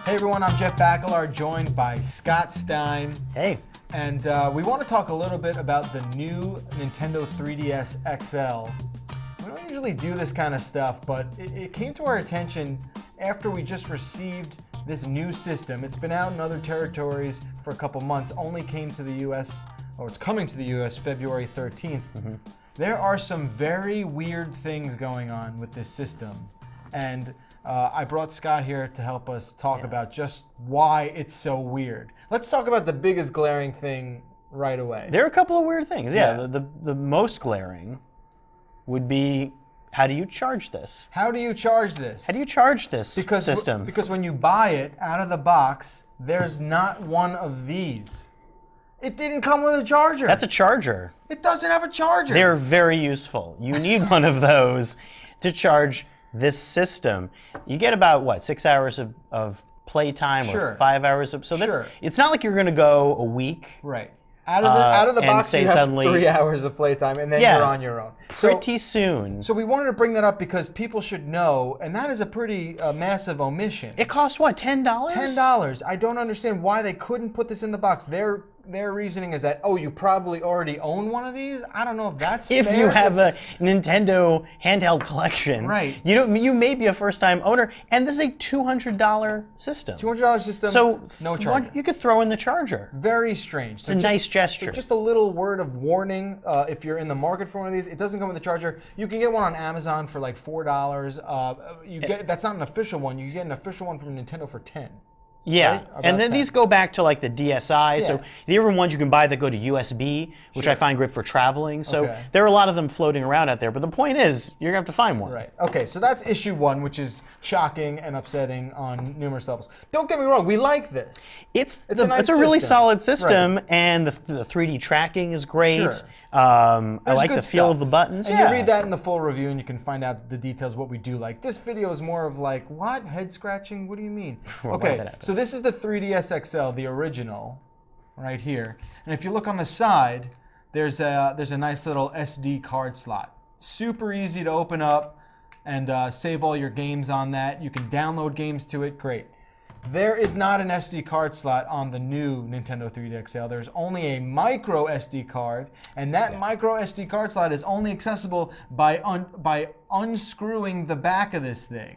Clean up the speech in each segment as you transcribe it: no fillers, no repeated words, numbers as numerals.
Hey everyone, I'm Jeff Bakalar, joined by Scott Stein. Hey. And we want to talk a little bit about the new Nintendo 3DS XL. We don't usually do this kind of stuff, but it came to our attention after we just received this new system. It's been out in other territories for a couple months, only came to the US, or it's coming to the US February 13th. Mm-hmm. There are some very weird things going on with this system. And I brought Scott here to help us talk about just why it's so weird. Let's talk about the biggest glaring thing right away. There are a couple of weird things. Yeah. The most glaring would be, how do you charge this? How do you charge this? How do you charge this system? Because when you buy it out of the box, there's not one of these. It didn't come with a charger. That's a charger. It doesn't have a charger. They're very useful. You need one of those to charge this system. You get about, what, 6 hours of playtime or 5 hours of... So it's not like you're going to go a week. Right. Out of the box, you have suddenly 3 hours of playtime, and then you're on your own. Pretty soon. So we wanted to bring that up because people should know, and that is a pretty massive omission. It costs what, $10? $10. I don't understand why they couldn't put this in the box. Their reasoning is that, oh, you probably already own one of these? I don't know if that's fair. If you have a Nintendo handheld collection, right. You may be a first-time owner, and this is a $200 system. $200 system, so no charger. You could throw in the charger. Very strange. It's a nice gesture. So just a little word of warning, if you're in the market for one of these, it doesn't come with a charger. You can get one on Amazon for like $4. That's not an official one. You get an official one from Nintendo for $10. Yeah, right? and then these go back to like the DSi. Yeah. So the other ones you can buy that go to USB, which I find great for traveling. So there are a lot of them floating around out there. But the point is, you're going to have to find one. Right. Okay, so that's issue one, which is shocking and upsetting on numerous levels. Don't get me wrong, we like this. It's a really solid system, and the 3D tracking is great. Sure. I like the feel of the buttons. And you read that in the full review, and you can find out the details of what we do like. This video is more of like, what? Head scratching? What do you mean? Well, okay, so this is the 3DS XL, the original, right here. And if you look on the side, there's a nice little SD card slot. Super easy to open up and save all your games on that. You can download games to it. Great. There is not an SD card slot on the new Nintendo 3DS XL. There's only a micro SD card, and that micro SD card slot is only accessible by unscrewing the back of this thing.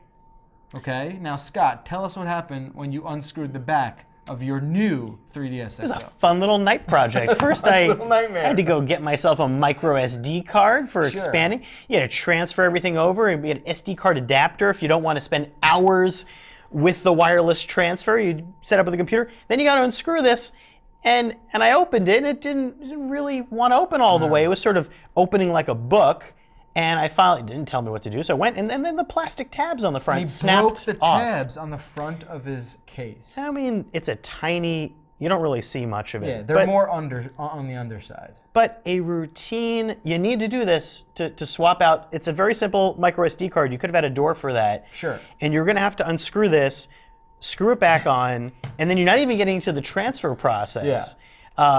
Okay? Now, Scott, tell us what happened when you unscrewed the back of your new 3DS XL. It was a fun little night project. First, I had to go get myself a micro SD card for expanding. You had to transfer everything over, and we had an SD card adapter if you don't want to spend hours with the wireless transfer. You set up with the computer. Then you got to unscrew this, and I opened it, and it didn't really want to open all the way. It was sort of opening like a book, and I finally didn't tell me what to do. So I went, and then the plastic tabs on the front snapped off. He broke the tabs on the front of his case. I mean, it's a tiny. You don't really see much of it. Yeah, they're more on the underside. But a routine, you need to do this to swap out. It's a very simple micro SD card. You could have had a door for that. Sure. And you're going to have to unscrew this, screw it back on, and then you're not even getting to the transfer process,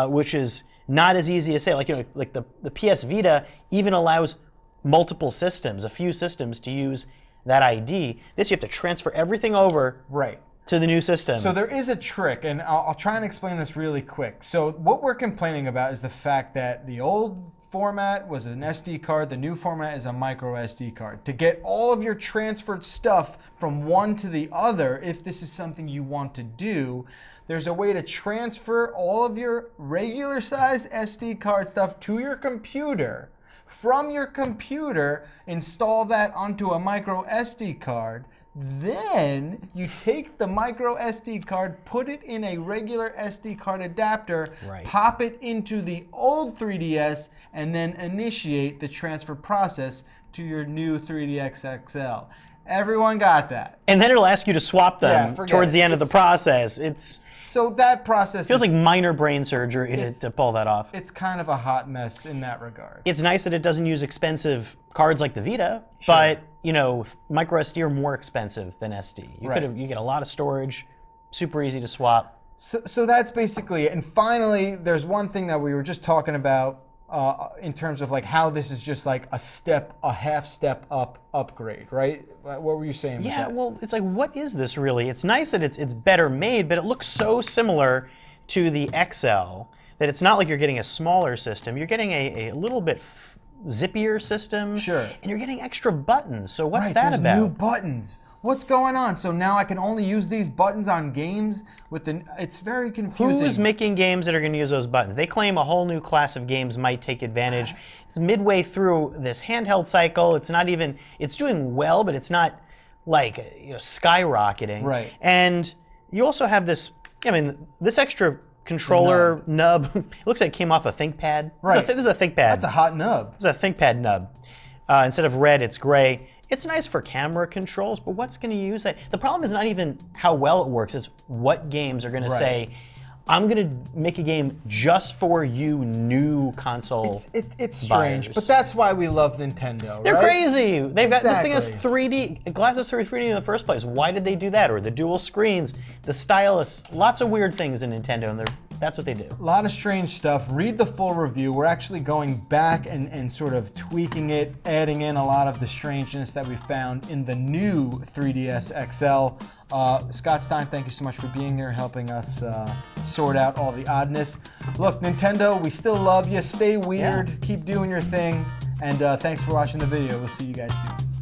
which is not as easy as say. Like the PS Vita even allows multiple systems, a few systems to use that ID. This you have to transfer everything over. Right. To the new system. So there is a trick, and I'll try and explain this really quick. So what we're complaining about is the fact that the old format was an SD card, the new format is a micro SD card. To get all of your transferred stuff from one to the other, if this is something you want to do, there's a way to transfer all of your regular sized SD card stuff to your computer. From your computer, install that onto a micro SD card. Then you take the micro SD card, put it in a regular SD card adapter, pop it into the old 3DS, and then initiate the transfer process to your new 3DS XL. Everyone got that? And then it'll ask you to swap them towards the end of the process. So that process feels like minor brain surgery to pull that off. It's kind of a hot mess in that regard. It's nice that it doesn't use expensive cards like the Vita, but micro SD are more expensive than SD. You get a lot of storage, super easy to swap. So that's basically it. And finally, there's one thing that we were just talking about in terms of like how this is just like a half step up upgrade, right? What were you saying? Yeah, well, it's like, what is this really? It's nice that it's better made, but it looks so similar to the XL that it's not like you're getting a smaller system. You're getting a little bit zippier system. Sure. And you're getting extra buttons. So what's that about? New buttons. What's going on? So now I can only use these buttons on games with the. It's very confusing. Who's making games that are going to use those buttons? They claim a whole new class of games might take advantage. It's midway through this handheld cycle. It's not even. It's doing well, but it's not like skyrocketing. Right. And you also have this. I mean, this extra controller nub. It looks like it came off a ThinkPad. Right. This is a ThinkPad. That's a hot nub. This is a ThinkPad nub. Instead of red, it's gray. It's nice for camera controls, but what's going to use that? The problem is not even how well it works. It's what games are going to say, I'm going to make a game just for you new console It's strange, buyers. but that's why we love Nintendo, They're right? crazy. They've got this thing has Exactly. 3D, glasses through 3D in the first place. Why did they do that? Or the dual screens, the stylus, lots of weird things in Nintendo, and that's what they do. A lot of strange stuff. Read the full review. We're actually going back and sort of tweaking it, adding in a lot of the strangeness that we found in the new 3DS XL. Scott Stein, thank you so much for being here and helping us sort out all the oddness. Look, Nintendo, we still love you. Stay weird. Keep doing your thing. And thanks for watching the video. We'll see you guys soon.